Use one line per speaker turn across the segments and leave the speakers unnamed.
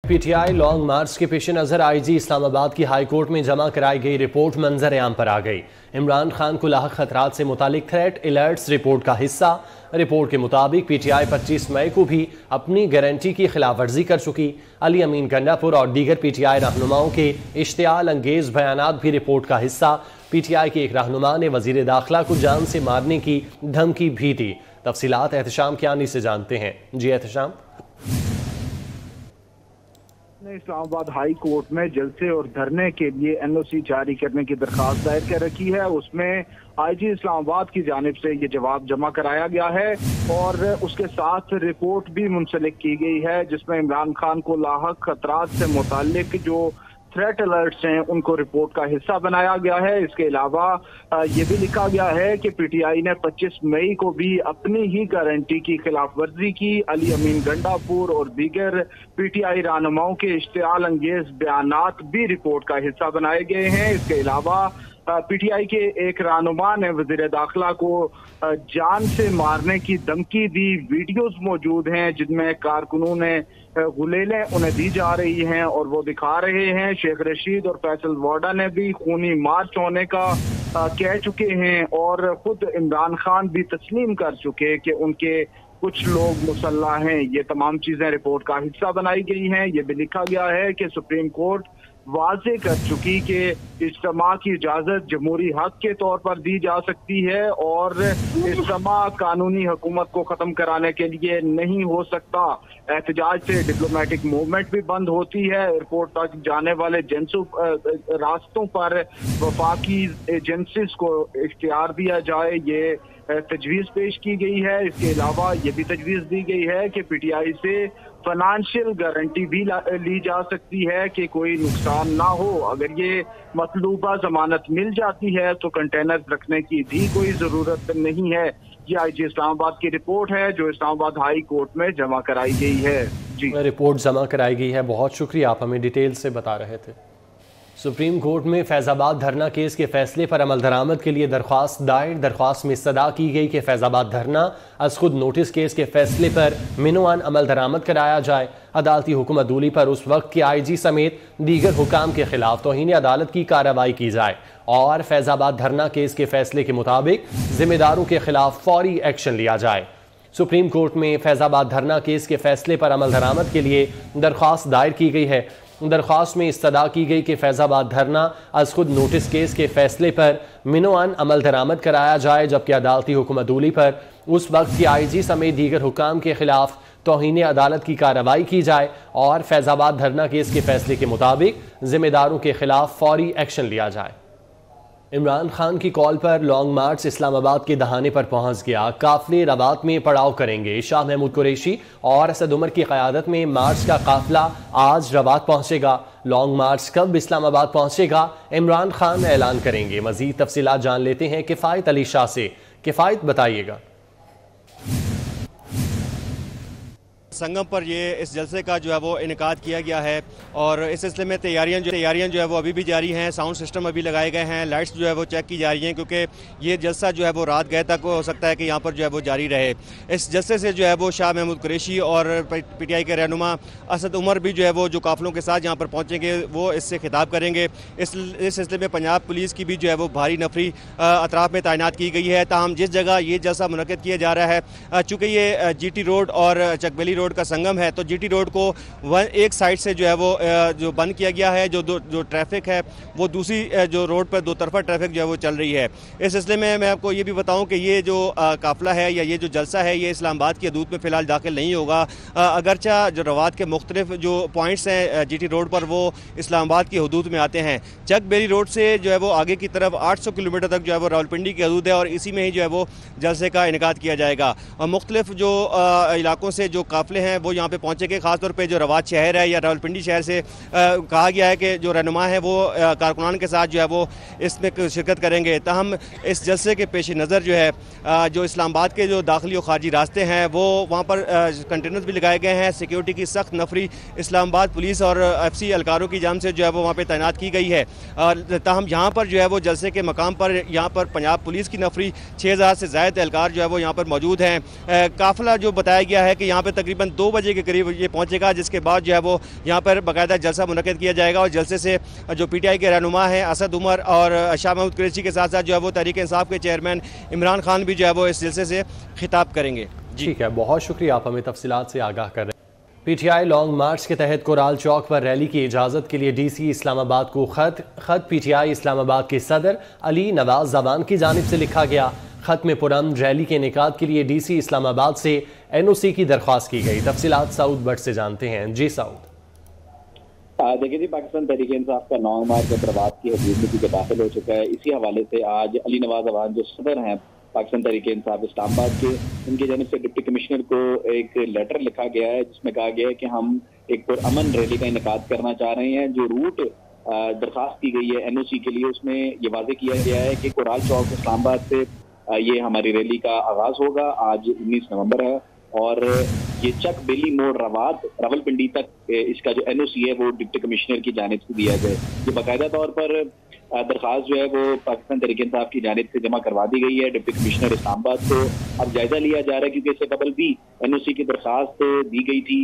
PTI long मार्च के पेश नज़र आईजी इस्लामाबाद की हाई कोर्ट में जमा कराई गई रिपोर्ट मंजर-ए-आम पर आ गई। इमरान खान को लाहक खतरात से मुतालिक थ्रेट अलर्ट्स रिपोर्ट का हिस्सा। रिपोर्ट के मुताबिक पीटीआई 25 मई को भी अपनी गारंटी की खिलाफ वर्जी कर चुकी। अली अमीन गंडापुर और दीगर पीटीआई रहनुमाओं के इश्तियाल अंगेज बयानात भी रिपोर्ट का हिस्सा। पीटीआई के एक रहनुमा ने वजीर दाखिला को जान से मारने की धमकी भी दी। तफसीलात एहतशाम कियानी से जानते हैं। जी एहतशाम।
इस्लामाबाद हाई कोर्ट में जलसे और धरने के लिए एनओसी जारी करने की दरखास्त दायर कर रखी है। उसमें आईजी इस्लामाबाद की जानिब से ये जवाब जमा कराया गया है और उसके साथ रिपोर्ट भी मुंसलिक की गई है, जिसमें इमरान खान को लाहक खतरात से मुतालिक जो थ्रेट अलर्ट्स हैं उनको रिपोर्ट का हिस्सा बनाया गया है। इसके अलावा ये भी लिखा गया है कि पीटीआई ने 25 मई को भी अपनी ही गारंटी की खिलाफ वर्जी की। अली अमीन गंडापुर और दीगर पीटीआई रहनुमाओं के इश्तियाल अंगेज बयानात भी रिपोर्ट का हिस्सा बनाए गए हैं। इसके अलावा पीटीआई के एक रहनुमा ने वजीर दाखिला को जान से मारने की धमकी दी। वीडियोस मौजूद हैं जिनमें कारकुनों ने गुलेलें उन्हें दी जा रही हैं और वो दिखा रहे हैं। शेख रशीद और फैसल वाडा ने भी खूनी मार्च होने का कह चुके हैं और खुद इमरान खान भी तस्लीम कर चुके कि उनके कुछ लोग मुसल्ला हैं। ये तमाम चीजें रिपोर्ट का हिस्सा बनाई गई हैं। ये भी लिखा गया है कि सुप्रीम कोर्ट वाजे कर चुकी कि इज्तिमा की इजाजत जमहूरी हक के तौर पर दी जा सकती है और इज्तिमा कानूनी हुकूमत को खत्म कराने के लिए नहीं हो सकता। एहतजाज से डिप्लोमेटिक मूवमेंट भी बंद होती है। एयरपोर्ट तक जाने वाले रास्तों पर वफाकी एजेंसीज को इख्तियार दिया जाए, ये तजवीज़ पेश की गई है। इसके अलावा ये भी तजवीज़ दी गई है कि पीटीआई से फाइनेंशियल गारंटी भी ली जा सकती है कि कोई नुकसान ना हो। अगर ये मतलूबा जमानत मिल जाती है तो कंटेनर रखने की भी कोई ज़रूरत नहीं है। ये आईजी इस्लामाबाद की रिपोर्ट है जो इस्लामाबाद हाई कोर्ट में जमा कराई गई है। जी,
रिपोर्ट जमा कराई गई है। बहुत शुक्रिया, आप हमें डिटेल से बता रहे थे। सुप्रीम कोर्ट में फैज़ाबाद धरना केस के फैसले पर अमल दरामद के लिए दरख्वास्त दायर। दरख्वास्त में इस्तदा की गई कि फैज़ाबाद धरना अज खुद नोटिस केस के फैसले पर मिनवान अमल दरामद कराया जाए। अदालती हुकूमत दूली पर उस वक्त के आईजी समेत दीगर हुकाम के खिलाफ तौहीन अदालत की कार्रवाई की जाए और फैज़ाबाद धरना केस के फैसले के मुताबिक जिम्मेदारों के खिलाफ फौरी एक्शन लिया जाए। सुप्रीम कोर्ट में फैज़ाबाद धरना केस के फैसले पर अमल दरामद के लिए दरख्वास्त दायर की गई है। दरख्वास्त में इस्तदा की गई कि फैज़ाबाद धरना अज खुद नोटिस केस के फैसले पर मिनवान अमल दरामद कराया जाए, जबकि अदालती हुकूमत दूली पर उस वक्त की आईजी समेत दीगर हुकाम के खिलाफ तौहीन अदालत की कार्रवाई की जाए और फैज़ाबाद धरना केस के फैसले के मुताबिक जिम्मेदारों के खिलाफ फौरी एक्शन लिया जाए। इमरान खान की कॉल पर लॉन्ग मार्च इस्लामाबाद के दहाने पर पहुंच गया। काफिले रबात में पड़ाव करेंगे। शाह महमूद कुरैशी और असद उमर की क़यादत में मार्च का काफिला आज रबात पहुंचेगा। लॉन्ग मार्च कब इस्लामाबाद पहुंचेगा, इमरान खान ऐलान करेंगे। मजीद तफसीलात जान लेते हैं किफ़ायत अली शाह से। किफ़ायत, बताइएगा।
संगम पर ये इस जलसे का जो है वो इनेकाद किया गया है और इस सिलसिले में तैयारियां जो है वो अभी भी जारी हैं। साउंड सिस्टम अभी लगाए गए हैं, लाइट्स जो है वो चेक की जा रही हैं क्योंकि ये जलसा जो है वो रात गए तक हो सकता है कि यहाँ पर जो है वो जारी रहे। इस जलसे से जो है वो शाह महमूद कुरैशी और पीटीआई के रहनुमा असद उमर भी जो है वो जो काफिलों के साथ यहाँ पर पहुँचेंगे वो इससे खिताब करेंगे। इस सिलसिले में पंजाब पुलिस की भी जो है वो भारी नफरी अतराफ में तैनात की गई है। ताहम जिस जगह ये जलसा मुनक़िद किया जा रहा है, चूँकि ये GT रोड और चकबेली रोड का संगम है, तो GT रोड को एक साइड से जो है वो जो बंद किया गया है। जो ट्रैफिक है वो दूसरी जो रोड पर दो तरफा ट्रैफिक जो है वो चल रही है। इस सिलसिले में मैं आपको ये भी बताऊं कि ये जो काफिला है या ये जो जलसा है ये इस्लामाबाद की हदूद में फ़िलहाल दाखिल नहीं होगा। अगरचा जो रवात के मुख्तलिफ जो पॉइंट्स हैं GT रोड पर वो इस्लामाबाद की हदूद में आते हैं। चकबेली रोड से जो है वो आगे की तरफ 800 किलोमीटर तक जो है वो रावलपिंडी की हदूद है और इसी में ही जो है वो जलसे का इनेकाद किया जाएगा। और मुख्तलिफ जो इलाकों से जो काफिले हैं वो यहाँ पे पहुँचेंगे। खासतौर पे जो रवात शहर है या रावलपिंडी शहर से कहा गया है कि जो रहनुमा है वो कारकुनान के साथ जो है वो इसमें शिरकत करेंगे। ताहम इस जलसे के पेश नज़र जो है जो इस्लामाबाद के जो दाखिली और खारजी रास्ते हैं वो वहाँ पर कंटेनर्स भी लगाए गए हैं। सिक्योरिटी की सख्त नफरी इस्लामाबाद पुलिस और FC एहलकारों की जानिब से जो है वो वहाँ पर तैनात की गई है। ताहम यहाँ पर जो है वो जलसे के मकाम पर यहाँ पर पंजाब पुलिस की नफरी 6000 से ज़ायद एहलकार जो है वो यहाँ पर मौजूद हैं। काफिला जो बताया गया है कि यहाँ पर तकरीबन तकरीबन 2 बजे के करीब ये पहुँचेगा, जिसके बाद जो है वो यहाँ पर बाकायदा जलसा मुनक़्क़िद किया जाएगा और जलसे से जो PTI के रहनुमा हैं असद उमर और शाह महमूद कुरैशी के साथ साथ जो है वो तहरीक इंसाफ के चेयरमैन इमरान खान भी जो है वो इस जलसे से खिताब करेंगे।
ठीक है, बहुत शुक्रिया, आप हमें तफसीलात से आगाह कर रहे हैं। PTI लॉन्ग मार्च के तहत कोराल चौक पर रैली की इजाज़त के लिए DC इस्लामाबाद को खत PTI इस्लामाबाद के सदर अली नवाज जवान की जानिब से लिखा गया। खत में पुरअमन रैली के इनेकाद के लिए DC इस्लामाबाद से NOC की दरख्वास्त की गई। तफसीलात सऊद भट्ट से जानते हैं। जी सऊद।
देखिए जी, पाकिस्तान तहरीक इंसाफ का लॉन्ग मार्च हैदराबाद की हदूद में दाखिल हो चुका है। इसी हवाले से आज अली नवाज जवान जो सदर हैं पाकिस्तान तहरीक इंसाफ इस्लामाबाद के, उनकी जानिब से डिप्टी कमिश्नर को एक लेटर लिखा गया है जिसमें कहा गया है कि हम एक पुरअमन रैली का इनेकाद करना चाह रहे हैं। जो रूट दरख्वास्त की गई है NOC के लिए, उसमें ये वाजे किया गया है कि कोराल चौक इस्लामाबाद से ये हमारी रैली का आगाज होगा। आज 19 नवंबर है और ये चक बेली मोड़ रवाद रावलपिंडी तक इसका जो NOC है वो डिप्टी कमिश्नर की जानिब से दिया जाए। ये बाकायदा तौर पर दरख्वास्त जो है वो पाकिस्तान तहरीक इंसाफ की जानिब से जमा करवा दी गई है डिप्टी कमिश्नर इस्लामाबाद को। अब जायजा लिया जा रहा है क्योंकि इससे कबल भी NOC की दरख्वास्त दी गई थी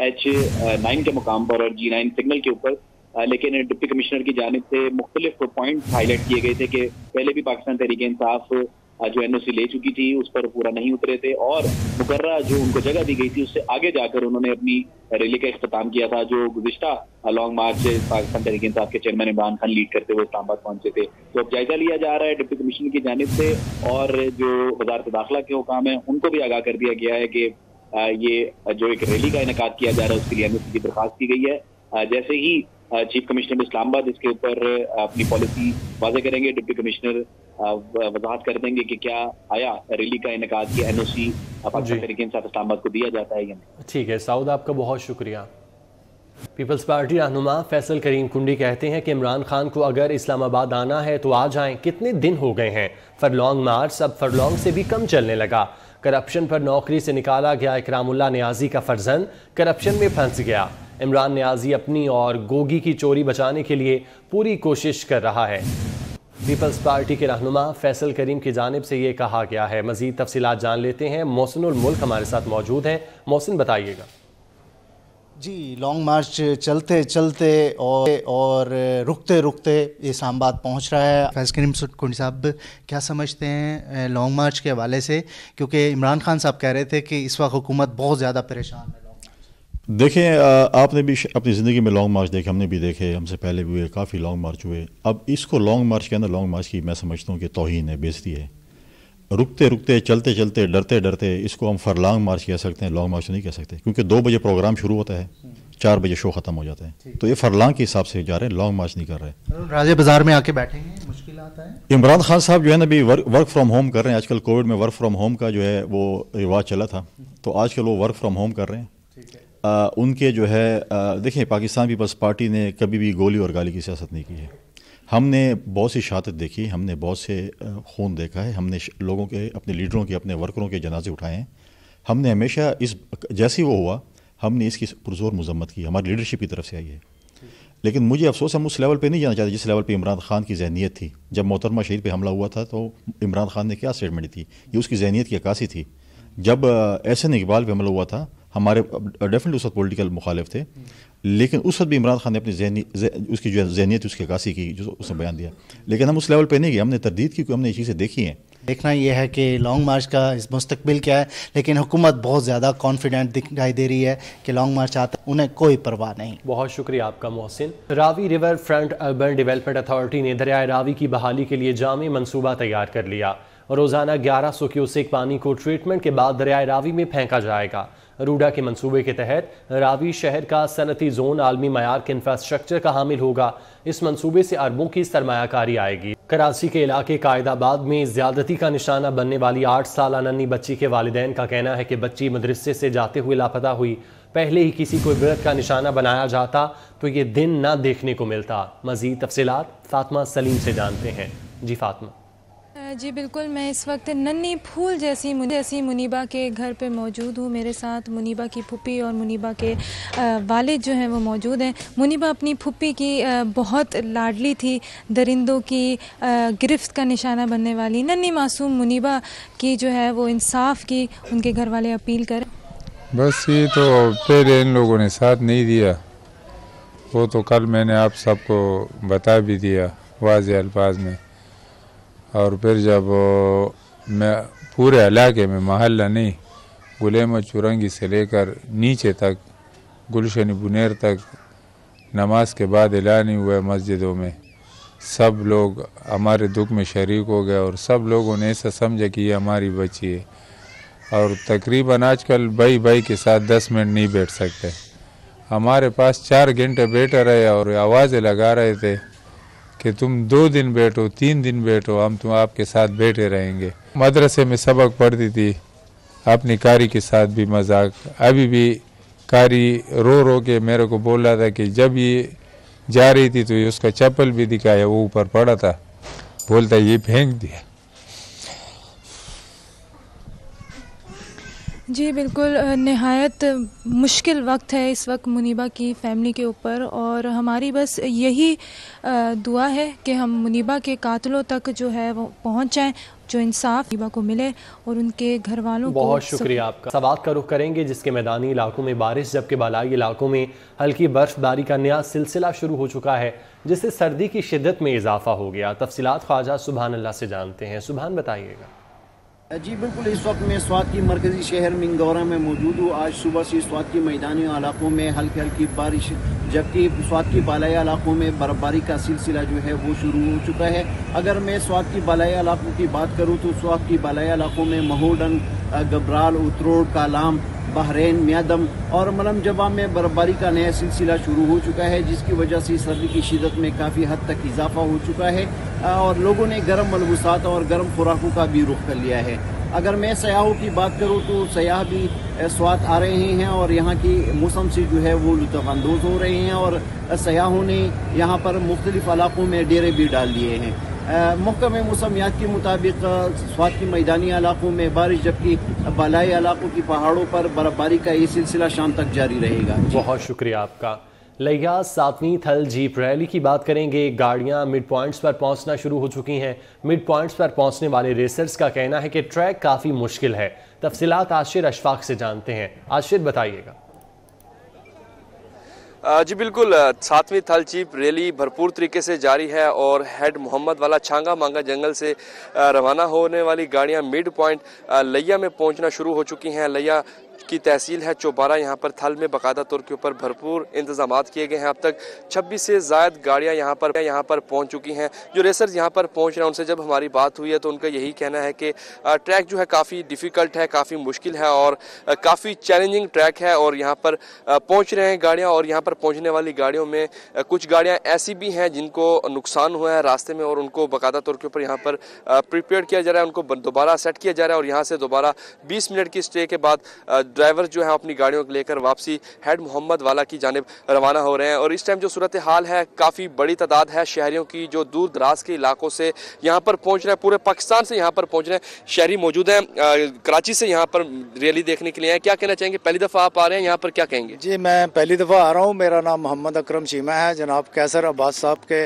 H9 के मुकाम पर और G9 सिग्नल के ऊपर, लेकिन डिप्टी कमिश्नर की जानिब से मुख्तलिफ पॉइंट हाईलाइट किए गए थे कि पहले भी पाकिस्तान तहरीक इंसाफ जो NOC ले चुकी थी उस पर पूरा नहीं उतरे थे और मुकर्रा जो उनको जगह दी गई थी उससे आगे जाकर उन्होंने अपनी रैली का इख्तिताम किया था, जो गुज़िश्ता लॉन्ग मार्च पाकिस्तान तहरीक इंसाफ के चेयरमैन इमरान खान लीड करते हुए इस्लामाबाद पहुंचे थे। तो अब जायजा लिया जा रहा है डिप्टी कमिश्नर की जानिब से और जो वजारत दाखिला के हुकाम है उनको भी आगाह कर दिया गया है कि ये जो एक रैली का इनेकाद किया जा रहा है उसके लिए NOC की दरख्वास्त की गई है। जैसे ही चीफ कमिश्नर इस्लामाबाद इसके ऊपर अपनी पॉलिसी वाज़े करेंगे, डिप्टी कमिश्नर वजाहत कर देंगे कि क्या आया रैली का इनेकाद की NOC पाकिस्तान तहरीक इंसाफ इस्लामाबाद को दिया जाता है या नहीं।
ठीक है सऊद, आपका बहुत शुक्रिया। पीपल्स पार्टी रहनुमा फैसल करीम कुंडी कहते हैं कि इमरान खान को अगर इस्लामाबाद आना है तो आ जाएं। कितने दिन हो गए हैं, फरलॉन्ग मार्च अब फरलॉन्ग से भी कम चलने लगा। करप्शन पर नौकरी से निकाला गया इकरामुल्ला नियाजी का फर्जंद करप्शन में फंस गया। इमरान नियाजी अपनी और गोगी की चोरी बचाने के लिए पूरी कोशिश कर रहा है। पीपल्स पार्टी के रहनुमा फैसल करीम की जानिब से ये कहा गया है। मजीद तफसीलात जान लेते हैं। मोहसिनुल मुल्क हमारे साथ मौजूद हैं। मोहसिन, बताइएगा।
जी, लॉन्ग मार्च चलते चलते और रुकते रुकते इस्लामाबाद पहुंच रहा है। फैसल करीम कुंडी साहब, क्या समझते हैं लॉन्ग मार्च के हवाले से, क्योंकि इमरान खान साहब कह रहे थे कि इस वक्त हुकूमत बहुत ज़्यादा परेशान है।
देखें, आपने भी अपनी ज़िंदगी में लॉन्ग मार्च देखे, हमने भी देखे, हमसे पहले भी हुए, काफ़ी लॉन्ग मार्च हुए। अब इसको लॉन्ग मार्च के अंदर लॉन्ग मार्च की मैं समझता हूँ कि तौहीन है, बेइज्जती है। रुकते रुकते, चलते चलते, डरते डरते इसको हम फरलॉन्ग मार्च कह सकते हैं, लॉन्ग मार्च नहीं कह सकते, क्योंकि 2 बजे प्रोग्राम शुरू होता है, 4 बजे शो ख़त्म हो जाता है। तो ये फरलॉन्ग के हिसाब से जा रहे हैं, लॉन्ग मार्च नहीं कर रहे।
राजे बाजार में आके बैठेंगे, मुश्किल आता है।
इमरान खान साहब जो है ना अभी वर्क फ्रॉम होम कर रहे हैं। आजकल कोविड में वर्क फ्रॉम होम का जो है वो रिवाज चला था, तो आजकल वो वर्क फ्रॉम होम कर रहे हैं। उनके जो है देखिए, पाकिस्तान पीपल्स पार्टी ने कभी भी गोली और गाली की सियासत नहीं की है। हमने बहुत सी शहादत देखी, हमने बहुत से खून देखा है, हमने लोगों के, अपने लीडरों के, अपने वर्करों के जनाजे उठाए हैं। हमने हमेशा इस जैसे वो हुआ हमने इसकी पुरजोर मजम्मत की, हमारी लीडरशिप की तरफ से आई है। लेकिन मुझे अफसोस हम उस लेवल पे नहीं जाना चाहते जिस लेवल पे इमरान खान की जहनीत थी। जब मोहतरमा शहीद पे हमला हुआ था तो इमरान खान ने क्या स्टेटमेंट दी थी, ये उसकी जहनीत की अक्कासी थी। जब एहसन इकबाल पे हमला हुआ था, हमारे डेफिनेटली उस वक्त पोलिटिकल मुखालिफ थे, लेकिन उस वक्त भी इमरान खान ने अपनी उसकी जो जहनीत उसकी अक्कासी की, जो उसने बयान दिया। लेकिन हम उस लेवल पे नहीं गए, हमने तरदीद की, हमने ये चीज़ें देखी हैं।
देखना यह है कि लॉन्ग मार्च का इस मुस्तकबिल क्या है, लेकिन हुकूमत बहुत ज़्यादा कॉन्फिडेंट दिखाई दे रही है कि लॉन्ग मार्च आता, उन्हें कोई परवाह नहीं।
बहुत शुक्रिया आपका Mohsin. Ravi river front urban development authority ने दरियाए रावी की बहाली के लिए जामे मनसूबा तैयार कर लिया। रोज़ाना 1100 क्यूसेक पानी को ट्रीटमेंट के बाद दरियाए रावी में फेंका जाएगा। रूडा के मंसूबे के तहत रावी शहर का सनती जोन आलमी मयार के इंफ्रास्ट्रक्चर का हामिल होगा। इस मंसूबे से अरबों की सरमायाकारी आएगी। कराची के इलाके कायदाबाद में ज्यादती का निशाना बनने वाली 8 साल नन्ही बच्ची के वालिदैन का कहना है कि बच्ची मदरसे से जाते हुए लापता हुई। पहले ही किसी को इबरत का निशाना बनाया जाता तो ये दिन न देखने को मिलता। मजीद तफसीलात फातिमा सलीम से जानते हैं। जी फातिमा।
जी बिल्कुल, मैं इस वक्त नन्ही फूल जैसी मुनीबा के घर पे मौजूद हूँ। मेरे साथ मुनीबा की फुप्पी और मुनीबा के वालिद जो हैं वो मौजूद हैं। मुनीबा अपनी फुप्पी की बहुत लाडली थी, दरिंदों की गिरफ्त का निशाना बनने वाली नन्ही मासूम मुनीबा की जो है वो इंसाफ की उनके घर वाले अपील करें।
बस ये तो पहले इन लोगों ने साथ नहीं दिया, वो तो कल मैंने आप सबको बता भी दिया वाज़े अल्फाज में। और फिर जब मैं पूरे इलाके में महल्ला नहीं, गुलेमा चुरंगी से लेकर नीचे तक गुलशन बुनेर तक नमाज के बाद ऐलान हुआ मस्जिदों में, सब लोग हमारे दुख में शरीक हो गए और सब लोगों ने ऐसा समझा कि ये हमारी बच्ची है। और तकरीबन आजकल भाई भाई के साथ 10 मिनट नहीं बैठ सकते। हमारे पास 4 घंटे बैठे रहे और आवाज़ें लगा रहे थे कि तुम 2 दिन बैठो, 3 दिन बैठो, हम तुम आपके साथ बैठे रहेंगे। मदरसे में सबक पढ़ती थी, अपनी कारी के साथ भी मजाक। अभी भी कारी रो रो के मेरे को बोल रहा था कि जब ये जा रही थी तो ये उसका चप्पल भी दिखाया, वो ऊपर पड़ा था, बोलता ये फेंक दिया।
जी बिल्कुल, नहायत मुश्किल वक्त है इस वक्त मुनीबा की फ़ैमिली के ऊपर, और हमारी बस यही दुआ है कि हम मुनीबा के कातिलों तक जो है वो पहुंच जाएं, जो इंसाफ मुनीबा को मिले और उनके घर वालों को।
बहुत शुक्रिया आपका। सवाल का रुख करेंगे जिसके मैदानी इलाकों में बारिश जबकि बालाई इलाकों में हल्की बर्फबारी का नया सिलसिला शुरू हो चुका है, जिससे सर्दी की शिद्दत में इजाफा हो गया। तफसीलात ख्वाजा सुभान अल्लाह से जानते हैं। सुभान बताइएगा।
जी बिल्कुल, इस वक्त मैं स्वात की मरकज़ी शहर मिंगौरा में मौजूद हूँ। आज सुबह से स्वात की मैदानी इलाकों में हल्की हल्की बारिश, जबकि स्वात की बालाई इलाकों में बर्फबारी का सिलसिला जो है वो शुरू हो चुका है। अगर मैं स्वात की बालाई इलाकों की बात करूँ तो स्वात की बालाई इलाकों में महोडन, गबराल, उतरोड़, कालाम, बहरैन, म्यादम और मलम जबा में बर्फबारी का नया सिलसिला शुरू हो चुका है, जिसकी वजह से सर्दी की शिद्दत में काफ़ी हद तक इजाफा हो चुका है और लोगों ने गर्म मलबूसात और गर्म खुराकों का भी रुख कर लिया है। अगर मैं सयाहों की बात करूं तो सयाह भी स्वात आ रहे हैं और यहाँ की मौसम से जो है वो लुत्फ़अंदोज़ हो रहे हैं और सयाहों ने यहाँ पर मुख्तलिफ इलाकों में डेरे भी डाल दिए हैं। महकमे मौसमियात के मुताबिक स्वात की मैदानी इलाकों में बारिश, जबकि बालाई इलाकों की पहाड़ों पर बर्फबारी का ये सिलसिला शाम तक जारी रहेगा।
बहुत शुक्रिया आपका। लिया 7वीं थल जीप रैली की बात करेंगे। गाड़ियां मिड पॉइंट्स पर पहुंचना शुरू हो चुकी हैं। मिड पॉइंट्स पर पहुंचने वाले रेसर्स का कहना है कि ट्रैक काफ़ी मुश्किल है। तफसीलात आशिर अशफाक से जानते हैं। आशिर बताइएगा।
जी बिल्कुल, 7वीं थल जीप रैली भरपूर तरीके से जारी है और हेड मोहम्मद वाला छांगा मांगा जंगल से रवाना होने वाली गाड़ियां मिड पॉइंट लिया में पहुंचना शुरू हो चुकी हैं। लिया की तहसील है चौबारा, यहाँ पर थल में बाकायदा तौर के ऊपर भरपूर इंतजामात किए गए हैं। अब तक 26 से ज़ायद गाड़ियाँ यहाँ पर पहुँच चुकी हैं। जो रेसर्स यहाँ पर पहुँच रहे हैं उनसे जब हमारी बात हुई है तो उनका यही कहना है कि ट्रैक जो है काफ़ी डिफ़िकल्ट है, काफ़ी मुश्किल है और काफ़ी चैलेंजिंग ट्रैक है और यहाँ पर पहुँच रहे हैं गाड़ियाँ। और यहाँ पर पहुँचने वाली गाड़ियों में कुछ गाड़ियाँ ऐसी भी हैं जिनको नुकसान हुआ है रास्ते में और उनको बाकायदा तौर के ऊपर यहाँ पर प्रिपेयर किया जा रहा है, उनको दोबारा सेट किया जा रहा है और यहाँ से दोबारा 20 मिनट की स्टे के बाद ड्राइवर जो है अपनी गाड़ियों को लेकर वापसी हेड मोहम्मद वाला की जानिब रवाना हो रहे हैं। और इस टाइम जो सूरत हाल है, काफ़ी बड़ी तादाद है शहरियों की जो दूर दराज के इलाकों से यहाँ पर पहुँच रहे हैं, पूरे पाकिस्तान से यहाँ पर पहुँच रहे हैं। शहरी मौजूद हैं कराची से, यहाँ पर रैली देखने के लिए हैं। क्या कहना चाहेंगे? पहली दफ़ा आप आ रहे हैं यहाँ पर, क्या कहेंगे?
जी मैं पहली दफ़ा आ रहा हूँ। मेरा नाम मोहम्मद अकरम चीमा है। जनाब कैसर अब्बास साहब के,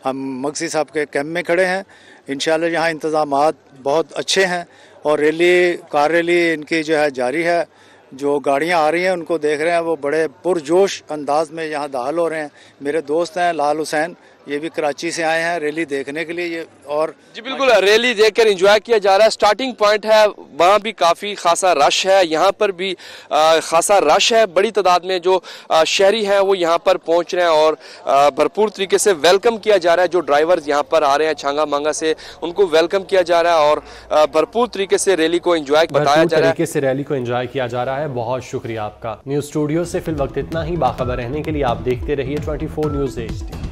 हम मगसी साहब के कैंप में खड़े हैं। इंशाल्लाह यहाँ इंतज़ामात बहुत अच्छे हैं और कार रैली इनकी जो है जारी है। जो गाड़ियां आ रही हैं उनको देख रहे हैं, वो बड़े पुरजोश अंदाज में यहाँ दाखिल हो रहे हैं। मेरे दोस्त हैं लाल हुसैन, ये भी कराची से आए हैं रैली देखने के लिए। ये और जी
बिल्कुल, रैली देखकर एंजॉय किया जा रहा है। स्टार्टिंग पॉइंट है, वहाँ भी काफ़ी खासा रश है, यहाँ पर भी खासा रश है। बड़ी तादाद में जो शहरी हैं वो यहाँ पर पहुँच रहे हैं और भरपूर तरीके से वेलकम किया जा रहा है। जो ड्राइवर्स यहाँ पर आ रहे हैं छांगा मांगा से, उनको वेलकम किया जा रहा है और भरपूर तरीके से रैली को एंजॉय बताया जा रहा है।
तरीके से रैली को एंजॉय किया जा रहा है। बहुत शुक्रिया आपका। न्यूज़ स्टूडियो से फिल वक्त इतना ही। बाखबर रहने के लिए आप देखते रहिए 24 न्यूज़ HD।